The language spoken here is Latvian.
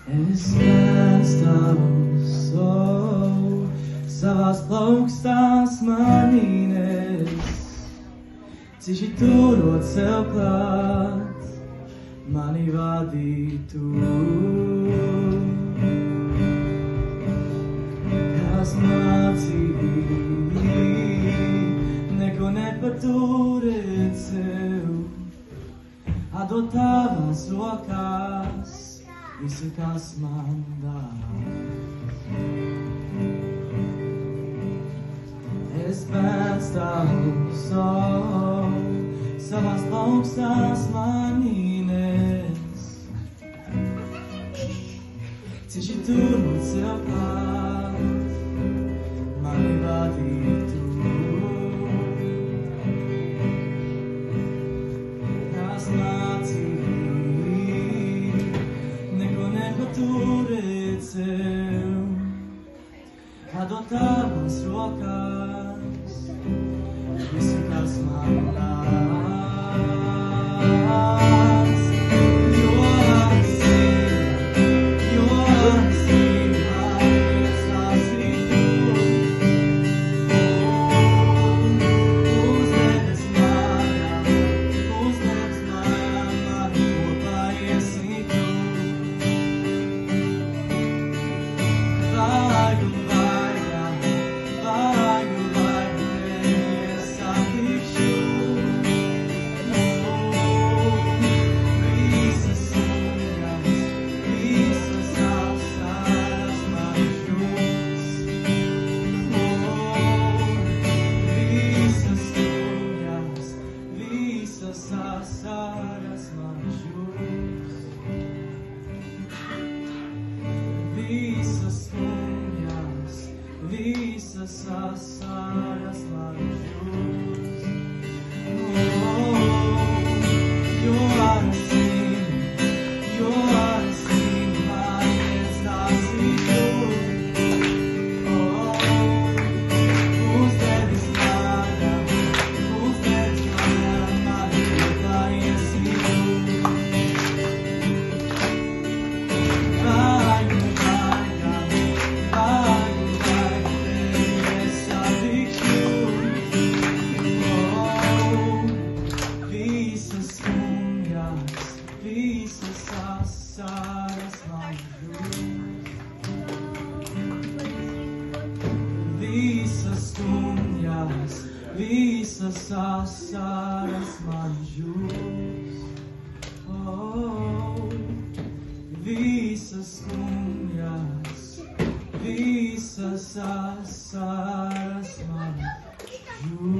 Es nestāvu savās plaukstās manīnes, cīši turot sev klāt, mani vadītu. Kas mācīja neko nepaturēt sev, atdot tavās rokās visu, kas man dāvā. Es bērns tavu savās plaukstās manīnes, cīši turot sev klāt, mani vadītu. Kas mācīja neko nepaturēt sev, atdot tavās rokās visu, kas man dāvās. Jo zinu, mans esi tu. Uz debes mājām, mani kopā esi tu. Vaigu, tevi satikšu. Visas stundas, visas asaras man žūs. Visas stundas, visas asaras man žūs. Visas stundas, visas asaras man žūs. Jo zinu, mans esi tu. Uz debes mājām, mani kopā esi tu. Vaigu, tevi satikšu. Visas stundas, visas asaras man žūs. Visas stundas, visas asaras man žūs. Visas stundas, visas asaras man žūs.